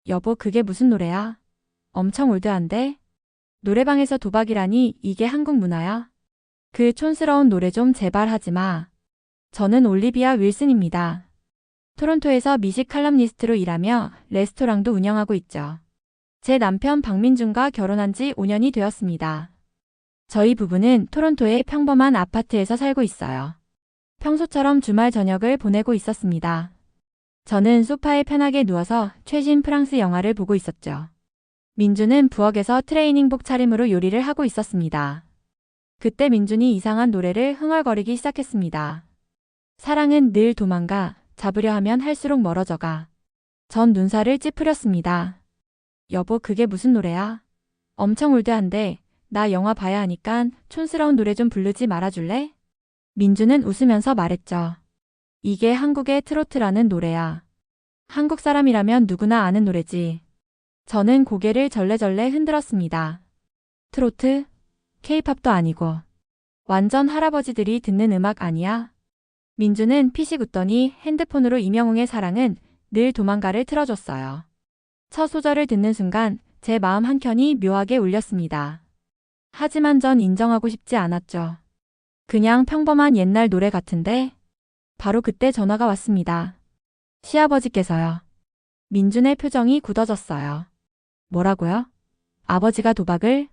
여보, 그게 무슨 노래야? 엄청 올드한데? 노래방에서 도박이라니 이게 한국 문화야? 그 촌스러운 노래 좀 제발 하지 마. 저는 올리비아 윌슨입니다. 토론토에서 미식 칼럼니스트로 일하며 레스토랑도 운영하고 있죠. 제 남편 박민준과 결혼한 지 5년이 되었습니다. 저희 부부는 토론토의 평범한 아파트에서 살고 있어요. 평소처럼 주말 저녁을 보내고 있었습니다. 저는 소파에 편하게 누워서 최신 프랑스 영화를 보고 있었죠. 민준은 부엌에서 트레이닝복 차림으로 요리를 하고 있었습니다. 그때 민준이 이상한 노래를 흥얼거리기 시작했습니다. 사랑은 늘 도망가, 잡으려 하면 할수록 멀어져가. 전 눈살을 찌푸렸습니다. 여보, 그게 무슨 노래야? 엄청 올드한데 나 영화 봐야 하니깐 촌스러운 노래 좀 부르지 말아줄래? 민준은 웃으면서 말했죠. 이게 한국의 트로트라는 노래야. 한국 사람이라면 누구나 아는 노래지. 저는 고개를 절레절레 흔들었습니다. 트로트? 케이팝도 아니고. 완전 할아버지들이 듣는 음악 아니야? 민주는 피식 웃더니 핸드폰으로 임영웅의 사랑은 늘 도망가를 틀어줬어요. 첫 소절을 듣는 순간 제 마음 한켠이 묘하게 울렸습니다. 하지만 전 인정하고 싶지 않았죠. 그냥 평범한 옛날 노래 같은데? 바로 그때 전화가 왔습니다. 시아버지께서요. 민준의 표정이 굳어졌어요. 뭐라고요? 아버지가 도박을?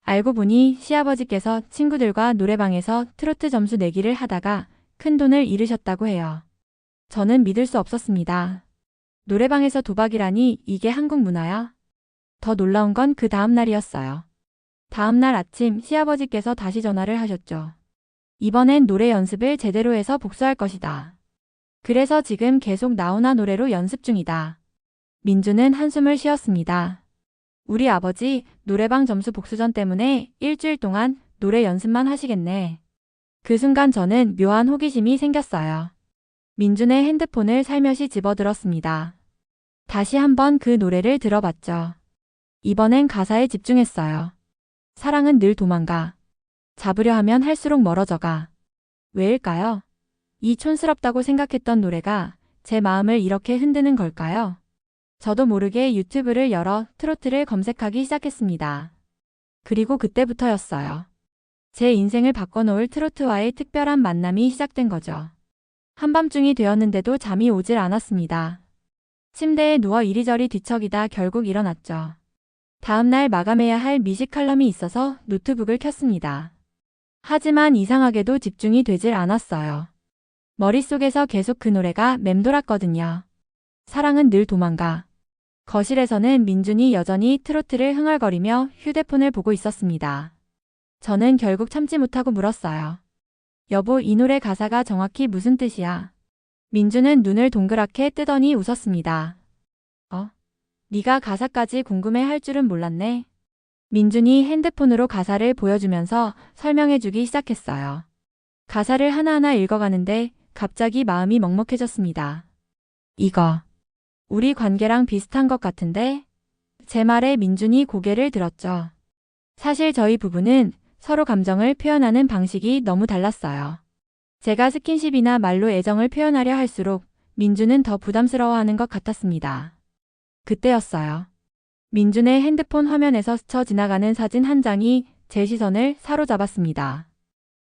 알고 보니 시아버지께서 친구들과 노래방에서 트로트 점수 내기를 하다가 큰 돈을 잃으셨다고 해요. 저는 믿을 수 없었습니다. 노래방에서 도박이라니 이게 한국 문화야? 더 놀라운 건 그 다음 날이었어요. 다음 날 아침 시아버지께서 다시 전화를 하셨죠. 이번엔 노래 연습을 제대로 해서 복수할 것이다. 그래서 지금 계속 나훈아 노래로 연습 중이다. 민주는 한숨을 쉬었습니다. 우리 아버지 노래방 점수 복수전 때문에 일주일 동안 노래 연습만 하시겠네. 그 순간 저는 묘한 호기심이 생겼어요. 민준의 핸드폰을 살며시 집어들었습니다. 다시 한번 그 노래를 들어봤죠. 이번엔 가사에 집중했어요. 사랑은 늘 도망가. 잡으려 하면 할수록 멀어져가. 왜일까요? 이 촌스럽다고 생각했던 노래가 제 마음을 이렇게 흔드는 걸까요? 저도 모르게 유튜브를 열어 트로트를 검색하기 시작했습니다. 그리고 그때부터였어요. 제 인생을 바꿔놓을 트로트와의 특별한 만남이 시작된 거죠. 한밤중이 되었는데도 잠이 오질 않았습니다. 침대에 누워 이리저리 뒤척이다 결국 일어났죠. 다음날 마감해야 할 미식 칼럼이 있어서 노트북을 켰습니다. 하지만 이상하게도 집중이 되질 않았어요. 머릿속에서 계속 그 노래가 맴돌았거든요. 사랑은 늘 도망가. 거실에서는 민준이 여전히 트로트를 흥얼거리며 휴대폰을 보고 있었습니다. 저는 결국 참지 못하고 물었어요. 여보, 이 노래 가사가 정확히 무슨 뜻이야? 민준은 눈을 동그랗게 뜨더니 웃었습니다. 네가 가사까지 궁금해할 줄은 몰랐네. 민준이 핸드폰으로 가사를 보여주면서 설명해주기 시작했어요. 가사를 하나하나 읽어가는데 갑자기 마음이 먹먹해졌습니다. 이거 우리 관계랑 비슷한 것 같은데? 제 말에 민준이 고개를 들었죠. 사실 저희 부부는 서로 감정을 표현하는 방식이 너무 달랐어요. 제가 스킨십이나 말로 애정을 표현하려 할수록 민준은 더 부담스러워하는 것 같았습니다. 그때였어요. 민준의 핸드폰 화면에서 스쳐 지나가는 사진 한 장이 제 시선을 사로잡았습니다.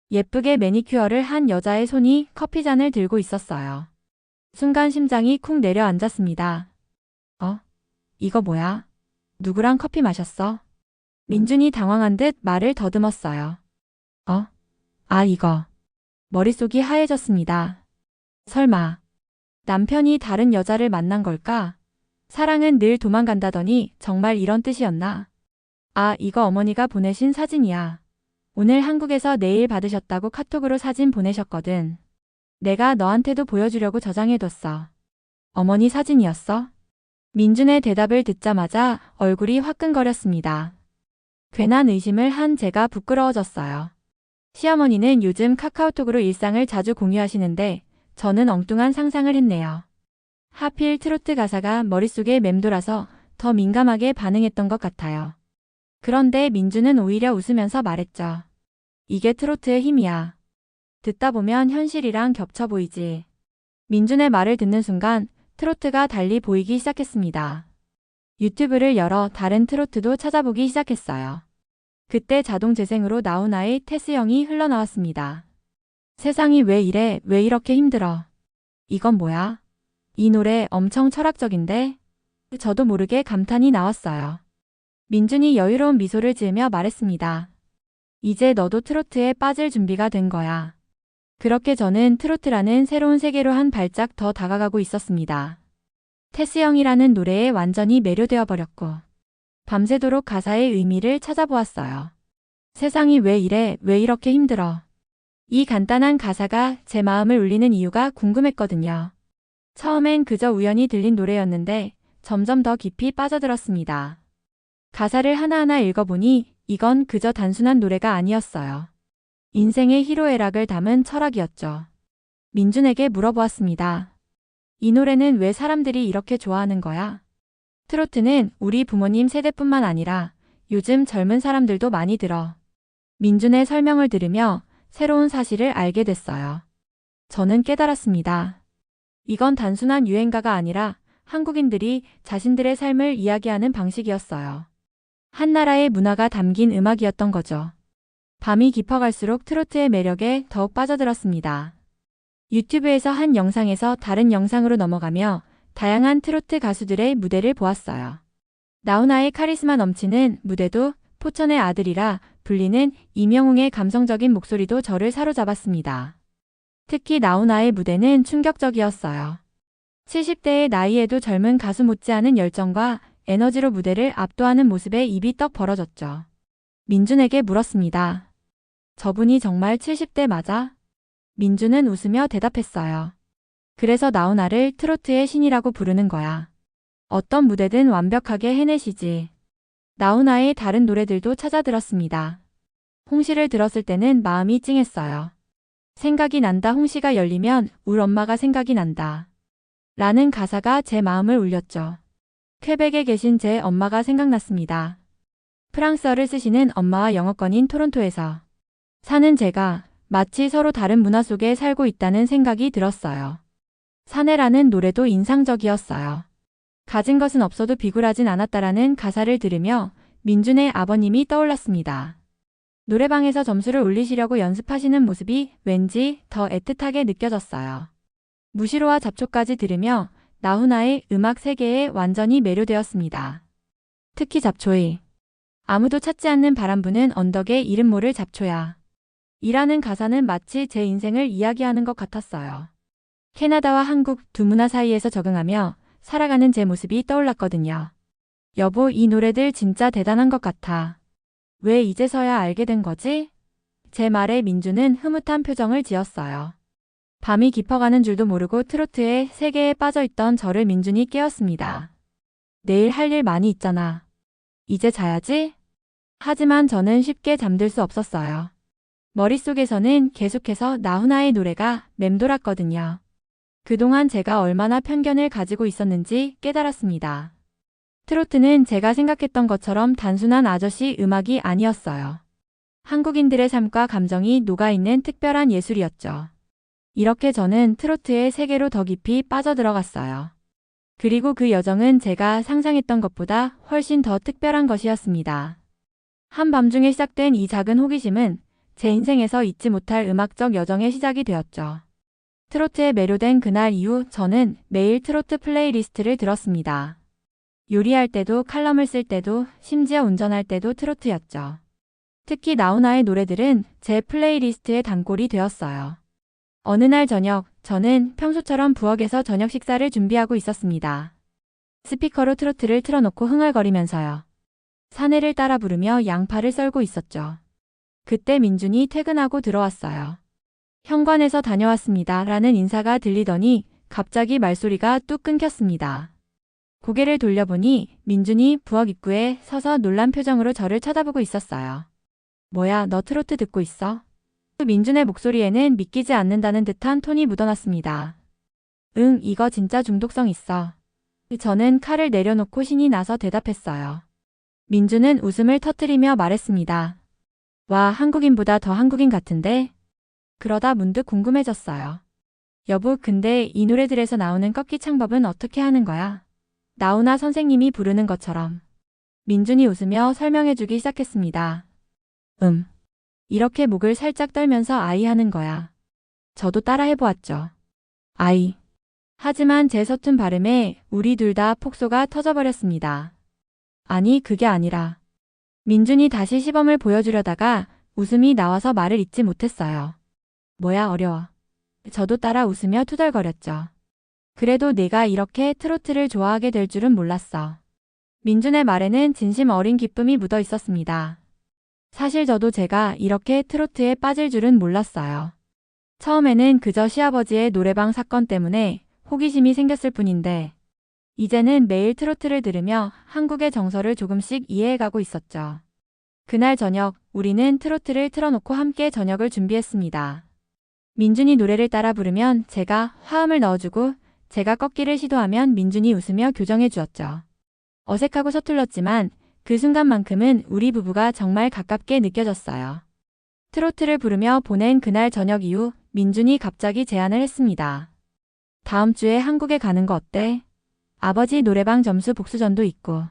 예쁘게 매니큐어를 한 여자의 손이 커피잔을 들고 있었어요. 순간 심장이 쿵 내려앉았습니다. 이거 뭐야? 누구랑 커피 마셨어? 민준이 당황한 듯 말을 더듬었어요. 이거. 머릿속이 하얘졌습니다. 설마 남편이 다른 여자를 만난 걸까? 사랑은 늘 도망간다더니 정말 이런 뜻이었나? 이거 어머니가 보내신 사진이야. 오늘 한국에서 내일 받으셨다고 카톡으로 사진 보내셨거든. 내가 너한테도 보여주려고 저장해뒀어. 어머니 사진이었어? 민준의 대답을 듣자마자 얼굴이 화끈거렸습니다. 괜한 의심을 한 제가 부끄러워졌어요. 시어머니는 요즘 카카오톡으로 일상을 자주 공유하시는데 저는 엉뚱한 상상을 했네요. 하필 트로트 가사가 머릿속에 맴돌아서 더 민감하게 반응했던 것 같아요. 그런데 민주는 오히려 웃으면서 말했죠. 이게 트로트의 힘이야. 듣다 보면 현실이랑 겹쳐 보이지. 민준의 말을 듣는 순간 트로트가 달리 보이기 시작했습니다. 유튜브를 열어 다른 트로트도 찾아보기 시작했어요. 그때 자동 재생으로 나훈아의 테스형이 흘러나왔습니다. 세상이 왜 이래, 왜 이렇게 힘들어. 이건 뭐야? 이 노래 엄청 철학적인데? 저도 모르게 감탄이 나왔어요. 민준이 여유로운 미소를 지으며 말했습니다. 이제 너도 트로트에 빠질 준비가 된 거야. 그렇게 저는 트로트라는 새로운 세계로 한 발짝 더 다가가고 있었습니다. 테스형이라는 노래에 완전히 매료되어 버렸고 밤새도록 가사의 의미를 찾아보았어요. 세상이 왜 이래, 왜 이렇게 힘들어. 이 간단한 가사가 제 마음을 울리는 이유가 궁금했거든요. 처음엔 그저 우연히 들린 노래였는데 점점 더 깊이 빠져들었습니다. 가사를 하나하나 읽어보니 이건 그저 단순한 노래가 아니었어요. 인생의 희로애락을 담은 철학이었죠. 민준에게 물어보았습니다. 이 노래는 왜 사람들이 이렇게 좋아하는 거야? 트로트는 우리 부모님 세대뿐만 아니라 요즘 젊은 사람들도 많이 들어. 민준의 설명을 들으며 새로운 사실을 알게 됐어요. 저는 깨달았습니다. 이건 단순한 유행가가 아니라 한국인들이 자신들의 삶을 이야기하는 방식이었어요. 한 나라의 문화가 담긴 음악이었던 거죠. 밤이 깊어갈수록 트로트의 매력에 더욱 빠져들었습니다. 유튜브에서 한 영상에서 다른 영상으로 넘어가며 다양한 트로트 가수들의 무대를 보았어요. 나훈아의 카리스마 넘치는 무대도 포천의 아들이라 불리는 임영웅의 감성적인 목소리도 저를 사로잡았습니다. 특히 나훈아의 무대는 충격적이었어요. 70대의 나이에도 젊은 가수 못지않은 열정과 에너지로 무대를 압도하는 모습에 입이 떡 벌어졌죠. 민준에게 물었습니다. 저분이 정말 70대 맞아? 민준은 웃으며 대답했어요. 그래서 나훈아를 트로트의 신이라고 부르는 거야. 어떤 무대든 완벽하게 해내시지. 나훈아의 다른 노래들도 찾아 들었습니다. 홍시를 들었을 때는 마음이 찡했어요. 생각이 난다 홍시가 열리면 울 엄마가 생각이 난다. 라는 가사가 제 마음을 울렸죠. 퀘벡에 계신 제 엄마가 생각났습니다. 프랑스어를 쓰시는 엄마와 영어권인 토론토에서 사는 제가 마치 서로 다른 문화 속에 살고 있다는 생각이 들었어요. 사내라는 노래도 인상적이었어요. 가진 것은 없어도 비굴하진 않았다라는 가사를 들으며 민준의 아버님이 떠올랐습니다. 노래방에서 점수를 올리시려고 연습하시는 모습이 왠지 더 애틋하게 느껴졌어요. 무시로와 잡초까지 들으며 나훈아의 음악 세계에 완전히 매료되었습니다. 특히 잡초의 아무도 찾지 않는 바람 부는 언덕에 이름 모를 잡초야. 이라는 가사는 마치 제 인생을 이야기하는 것 같았어요. 캐나다와 한국 두 문화 사이에서 적응하며 살아가는 제 모습이 떠올랐거든요. 여보, 이 노래들 진짜 대단한 것 같아. 왜 이제서야 알게 된 거지? 제 말에 민주는 흐뭇한 표정을 지었어요. 밤이 깊어가는 줄도 모르고 트로트의 세계에 빠져있던 저를 민준이 깨웠습니다. 내일 할 일 많이 있잖아. 이제 자야지? 하지만 저는 쉽게 잠들 수 없었어요. 머릿속에서는 계속해서 나훈아의 노래가 맴돌았거든요. 그동안 제가 얼마나 편견을 가지고 있었는지 깨달았습니다. 트로트는 제가 생각했던 것처럼 단순한 아저씨 음악이 아니었어요. 한국인들의 삶과 감정이 녹아있는 특별한 예술이었죠. 이렇게 저는 트로트의 세계로 더 깊이 빠져들어갔어요. 그리고 그 여정은 제가 상상했던 것보다 훨씬 더 특별한 것이었습니다. 한밤중에 시작된 이 작은 호기심은 제 인생에서 잊지 못할 음악적 여정의 시작이 되었죠. 트로트에 매료된 그날 이후 저는 매일 트로트 플레이리스트를 들었습니다. 요리할 때도 칼럼을 쓸 때도 심지어 운전할 때도 트로트였죠. 특히 나훈아의 노래들은 제 플레이리스트의 단골이 되었어요. 어느 날 저녁, 저는 평소처럼 부엌에서 저녁 식사를 준비하고 있었습니다. 스피커로 트로트를 틀어놓고 흥얼거리면서요. 사내를 따라 부르며 양파를 썰고 있었죠. 그때 민준이 퇴근하고 들어왔어요. 현관에서 다녀왔습니다. 라는 인사가 들리더니 갑자기 말소리가 뚝 끊겼습니다. 고개를 돌려보니 민준이 부엌 입구에 서서 놀란 표정으로 저를 쳐다보고 있었어요. 뭐야, 너 트로트 듣고 있어? 민준의 목소리에는 믿기지 않는다는 듯한 톤이 묻어났습니다. 응, 이거 진짜 중독성 있어. 저는 칼을 내려놓고 신이 나서 대답했어요. 민준은 웃음을 터뜨리며 말했습니다. 와, 한국인보다 더 한국인 같은데? 그러다 문득 궁금해졌어요. 여보, 근데 이 노래들에서 나오는 꺾기 창법은 어떻게 하는 거야? 나훈아 선생님이 부르는 것처럼. 민준이 웃으며 설명해주기 시작했습니다. 이렇게 목을 살짝 떨면서 아이 하는 거야. 저도 따라 해보았죠. 아이. 하지만 제 서툰 발음에 우리 둘 다 폭소가 터져버렸습니다. 아니, 그게 아니라. 민준이 다시 시범을 보여주려다가 웃음이 나와서 말을 잇지 못했어요. 뭐야, 어려워. 저도 따라 웃으며 투덜거렸죠. 그래도 내가 이렇게 트로트를 좋아하게 될 줄은 몰랐어. 민준의 말에는 진심 어린 기쁨이 묻어 있었습니다. 사실 저도 제가 이렇게 트로트에 빠질 줄은 몰랐어요. 처음에는 그저 시아버지의 노래방 사건 때문에 호기심이 생겼을 뿐인데 이제는 매일 트로트를 들으며 한국의 정서를 조금씩 이해해가고 있었죠. 그날 저녁 우리는 트로트를 틀어놓고 함께 저녁을 준비했습니다. 민준이 노래를 따라 부르면 제가 화음을 넣어주고 제가 꺾기를 시도하면 민준이 웃으며 교정해 주었죠. 어색하고 서툴렀지만 그 순간만큼은 우리 부부가 정말 가깝게 느껴졌어요. 트로트를 부르며 보낸 그날 저녁 이후 민준이 갑자기 제안을 했습니다. 다음 주에 한국에 가는 거 어때? 아버지 노래방 점수 복수전도 있고.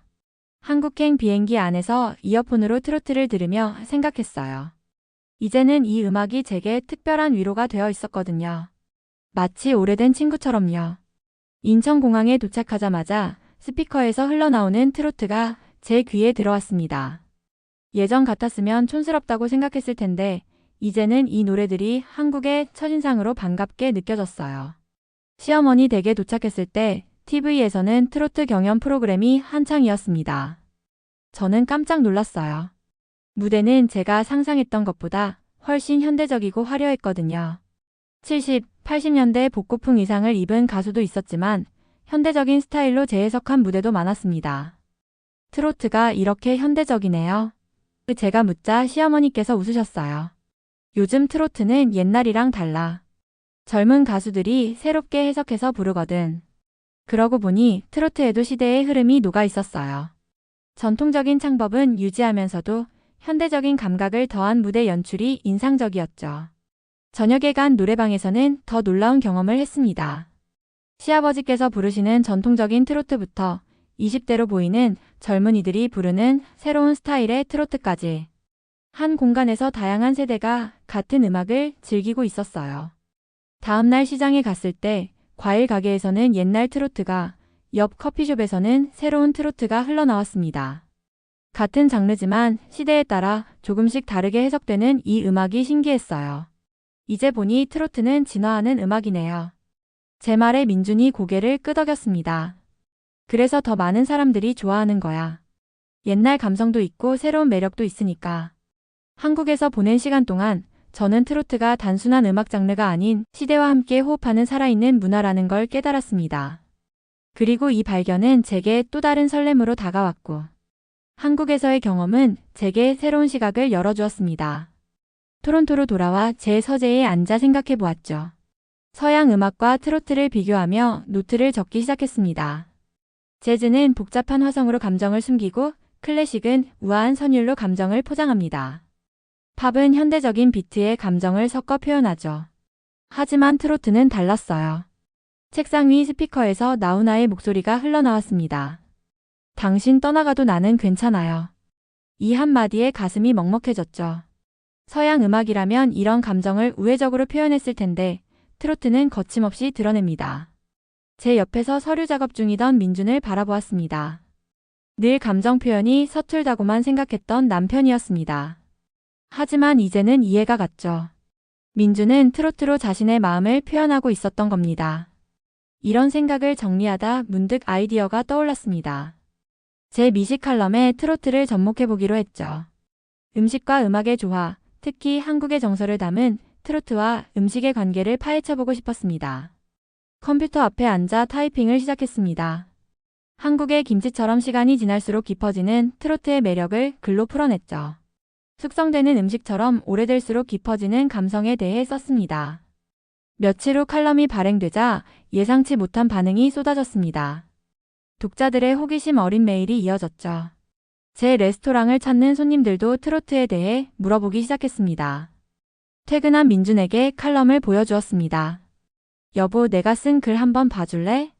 한국행 비행기 안에서 이어폰으로 트로트를 들으며 생각했어요. 이제는 이 음악이 제게 특별한 위로가 되어 있었거든요. 마치 오래된 친구처럼요. 인천공항에 도착하자마자 스피커에서 흘러나오는 트로트가 제 귀에 들어왔습니다. 예전 같았으면 촌스럽다고 생각했을 텐데 이제는 이 노래들이 한국의 첫인상으로 반갑게 느껴졌어요. 시어머니 댁에 도착했을 때 TV에서는 트로트 경연 프로그램이 한창이었습니다. 저는 깜짝 놀랐어요. 무대는 제가 상상했던 것보다 훨씬 현대적이고 화려했거든요. 70, 80년대 복고풍 의상을 입은 가수도 있었지만 현대적인 스타일로 재해석한 무대도 많았습니다. 트로트가 이렇게 현대적이네요. 제가 묻자 시어머니께서 웃으셨어요. 요즘 트로트는 옛날이랑 달라. 젊은 가수들이 새롭게 해석해서 부르거든. 그러고 보니 트로트에도 시대의 흐름이 녹아 있었어요. 전통적인 창법은 유지하면서도 현대적인 감각을 더한 무대 연출이 인상적이었죠. 저녁에 간 노래방에서는 더 놀라운 경험을 했습니다. 시아버지께서 부르시는 전통적인 트로트부터 20대로 보이는 젊은이들이 부르는 새로운 스타일의 트로트까지 한 공간에서 다양한 세대가 같은 음악을 즐기고 있었어요. 다음날 시장에 갔을 때 과일 가게에서는 옛날 트로트가, 옆 커피숍에서는 새로운 트로트가 흘러나왔습니다. 같은 장르지만 시대에 따라 조금씩 다르게 해석되는 이 음악이 신기했어요. 이제 보니 트로트는 진화하는 음악이네요. 제 말에 민준이 고개를 끄덕였습니다. 그래서 더 많은 사람들이 좋아하는 거야. 옛날 감성도 있고 새로운 매력도 있으니까. 한국에서 보낸 시간 동안 저는 트로트가 단순한 음악 장르가 아닌 시대와 함께 호흡하는 살아있는 문화라는 걸 깨달았습니다. 그리고 이 발견은 제게 또 다른 설렘으로 다가왔고 한국에서의 경험은 제게 새로운 시각을 열어주었습니다. 토론토로 돌아와 제 서재에 앉아 생각해 보았죠. 서양 음악과 트로트를 비교하며 노트를 적기 시작했습니다. 재즈는 복잡한 화성으로 감정을 숨기고 클래식은 우아한 선율로 감정을 포장합니다. 팝은 현대적인 비트에 감정을 섞어 표현하죠. 하지만 트로트는 달랐어요. 책상 위 스피커에서 나훈아의 목소리가 흘러나왔습니다. 당신 떠나가도 나는 괜찮아요. 이 한마디에 가슴이 먹먹해졌죠. 서양 음악이라면 이런 감정을 우회적으로 표현했을 텐데 트로트는 거침없이 드러냅니다. 제 옆에서 서류 작업 중이던 민준을 바라보았습니다. 늘 감정 표현이 서툴다고만 생각했던 남편이었습니다. 하지만 이제는 이해가 갔죠. 민준은 트로트로 자신의 마음을 표현하고 있었던 겁니다. 이런 생각을 정리하다 문득 아이디어가 떠올랐습니다. 제 미식 칼럼에 트로트를 접목해보기로 했죠. 음식과 음악의 조화, 특히 한국의 정서를 담은 트로트와 음식의 관계를 파헤쳐보고 싶었습니다. 컴퓨터 앞에 앉아 타이핑을 시작했습니다. 한국의 김치처럼 시간이 지날수록 깊어지는 트로트의 매력을 글로 풀어냈죠. 숙성되는 음식처럼 오래될수록 깊어지는 감성에 대해 썼습니다. 며칠 후 칼럼이 발행되자 예상치 못한 반응이 쏟아졌습니다. 독자들의 호기심 어린 메일이 이어졌죠. 제 레스토랑을 찾는 손님들도 트로트에 대해 물어보기 시작했습니다. 퇴근한 민준에게 칼럼을 보여주었습니다. 여보, 내가 쓴 글 한번 봐줄래?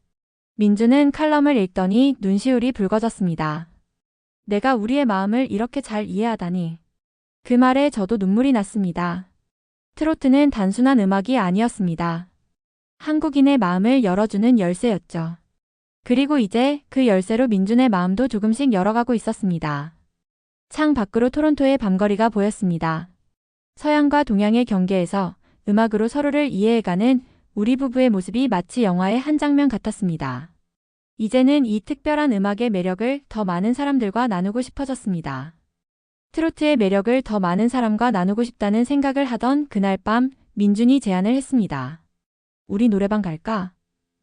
민주는 칼럼을 읽더니 눈시울이 붉어졌습니다. 내가 우리의 마음을 이렇게 잘 이해하다니. 그 말에 저도 눈물이 났습니다. 트로트는 단순한 음악이 아니었습니다. 한국인의 마음을 열어주는 열쇠였죠. 그리고 이제 그 열쇠로 민준의 마음도 조금씩 열어가고 있었습니다. 창 밖으로 토론토의 밤거리가 보였습니다. 서양과 동양의 경계에서 음악으로 서로를 이해해가는 우리 부부의 모습이 마치 영화의 한 장면 같았습니다. 이제는 이 특별한 음악의 매력을 더 많은 사람들과 나누고 싶어졌습니다. 트로트의 매력을 더 많은 사람과 나누고 싶다는 생각을 하던 그날 밤 민준이 제안을 했습니다. 우리 노래방 갈까?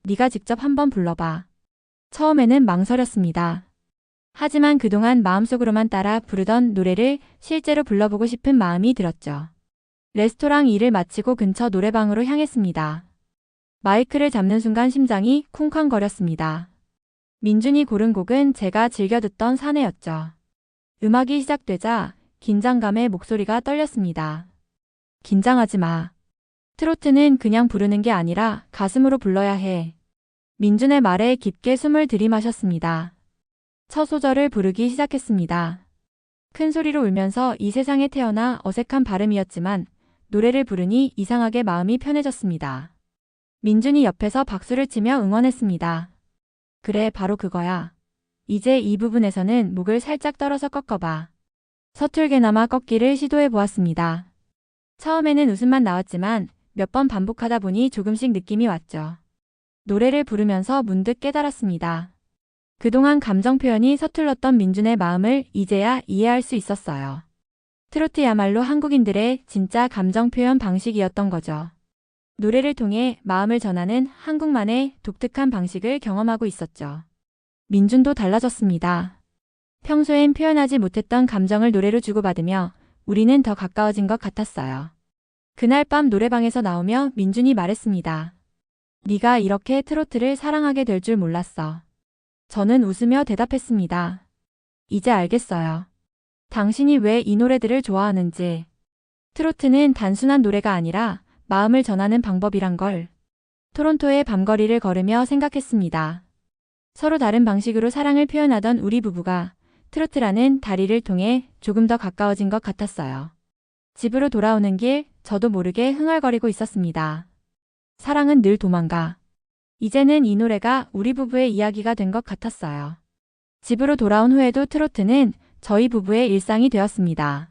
네가 직접 한번 불러봐. 처음에는 망설였습니다. 하지만 그동안 마음속으로만 따라 부르던 노래를 실제로 불러보고 싶은 마음이 들었죠. 레스토랑 일을 마치고 근처 노래방으로 향했습니다. 마이크를 잡는 순간 심장이 쿵쾅거렸습니다. 민준이 고른 곡은 제가 즐겨 듣던 사내였죠. 음악이 시작되자 긴장감에 목소리가 떨렸습니다. 긴장하지 마. 트로트는 그냥 부르는 게 아니라 가슴으로 불러야 해. 민준의 말에 깊게 숨을 들이마셨습니다. 첫 소절을 부르기 시작했습니다. 큰 소리로 울면서 이 세상에 태어나 어색한 발음이었지만 노래를 부르니 이상하게 마음이 편해졌습니다. 민준이 옆에서 박수를 치며 응원했습니다. 그래, 바로 그거야. 이제 이 부분에서는 목을 살짝 떨어서 꺾어봐. 서툴게나마 꺾기를 시도해 보았습니다. 처음에는 웃음만 나왔지만 몇 번 반복하다 보니 조금씩 느낌이 왔죠. 노래를 부르면서 문득 깨달았습니다. 그동안 감정 표현이 서툴렀던 민준의 마음을 이제야 이해할 수 있었어요. 트로트야말로 한국인들의 진짜 감정 표현 방식이었던 거죠. 노래를 통해 마음을 전하는 한국만의 독특한 방식을 경험하고 있었죠. 민준도 달라졌습니다. 평소엔 표현하지 못했던 감정을 노래로 주고받으며 우리는 더 가까워진 것 같았어요. 그날 밤 노래방에서 나오며 민준이 말했습니다. 네가 이렇게 트로트를 사랑하게 될 줄 몰랐어. 저는 웃으며 대답했습니다. 이제 알겠어요. 당신이 왜 이 노래들을 좋아하는지. 트로트는 단순한 노래가 아니라 마음을 전하는 방법이란 걸. 토론토의 밤거리를 걸으며 생각했습니다. 서로 다른 방식으로 사랑을 표현하던 우리 부부가 트로트라는 다리를 통해 조금 더 가까워진 것 같았어요. 집으로 돌아오는 길 저도 모르게 흥얼거리고 있었습니다. 사랑은 늘 도망가. 이제는 이 노래가 우리 부부의 이야기가 된 것 같았어요. 집으로 돌아온 후에도 트로트는 저희 부부의 일상이 되었습니다.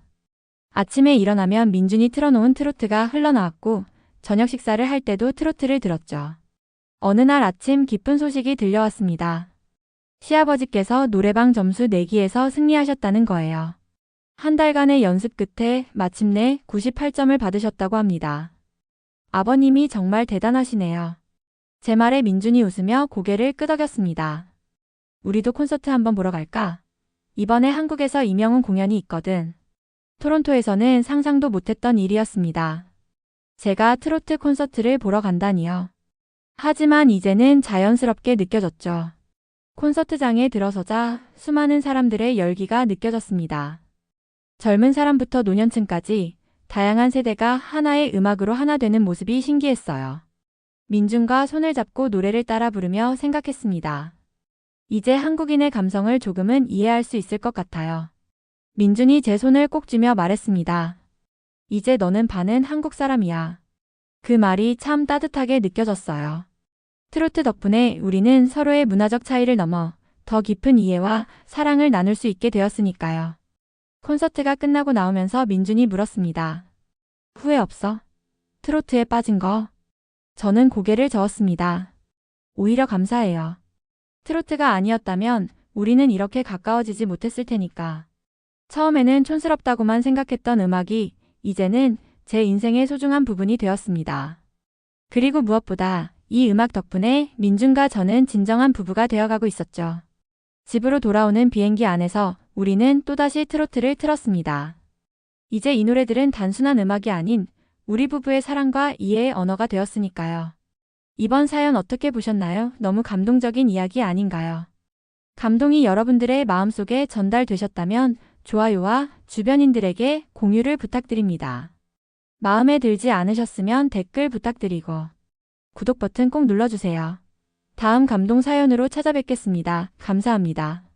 아침에 일어나면 민준이 틀어놓은 트로트가 흘러나왔고 저녁 식사를 할 때도 트로트를 들었죠. 어느 날 아침 기쁜 소식이 들려왔습니다. 시아버지께서 노래방 점수 내기에서 승리하셨다는 거예요. 한 달간의 연습 끝에 마침내 98점을 받으셨다고 합니다. 아버님이 정말 대단하시네요. 제 말에 민준이 웃으며 고개를 끄덕였습니다. 우리도 콘서트 한번 보러 갈까? 이번에 한국에서 이명훈 공연이 있거든. 토론토에서는 상상도 못했던 일이었습니다. 제가 트로트 콘서트를 보러 간다니요. 하지만 이제는 자연스럽게 느껴졌죠. 콘서트장에 들어서자 수많은 사람들의 열기가 느껴졌습니다. 젊은 사람부터 노년층까지 다양한 세대가 하나의 음악으로 하나 되는 모습이 신기했어요. 민준과 손을 잡고 노래를 따라 부르며 생각했습니다. 이제 한국인의 감성을 조금은 이해할 수 있을 것 같아요. 민준이 제 손을 꼭 쥐며 말했습니다. 이제 너는 반은 한국 사람이야. 그 말이 참 따뜻하게 느껴졌어요. 트로트 덕분에 우리는 서로의 문화적 차이를 넘어 더 깊은 이해와 사랑을 나눌 수 있게 되었으니까요. 콘서트가 끝나고 나오면서 민준이 물었습니다. 후회 없어? 트로트에 빠진 거? 저는 고개를 저었습니다. 오히려 감사해요. 트로트가 아니었다면 우리는 이렇게 가까워지지 못했을 테니까. 처음에는 촌스럽다고만 생각했던 음악이 이제는 제 인생의 소중한 부분이 되었습니다. 그리고 무엇보다 이 음악 덕분에 민준과 저는 진정한 부부가 되어가고 있었죠. 집으로 돌아오는 비행기 안에서 우리는 또다시 트로트를 틀었습니다. 이제 이 노래들은 단순한 음악이 아닌 우리 부부의 사랑과 이해의 언어가 되었으니까요. 이번 사연 어떻게 보셨나요? 너무 감동적인 이야기 아닌가요? 감동이 여러분들의 마음속에 전달되셨다면 좋아요와 주변인들에게 공유를 부탁드립니다. 마음에 들지 않으셨으면 댓글 부탁드리고 구독 버튼 꼭 눌러주세요. 다음 감동 사연으로 찾아뵙겠습니다. 감사합니다.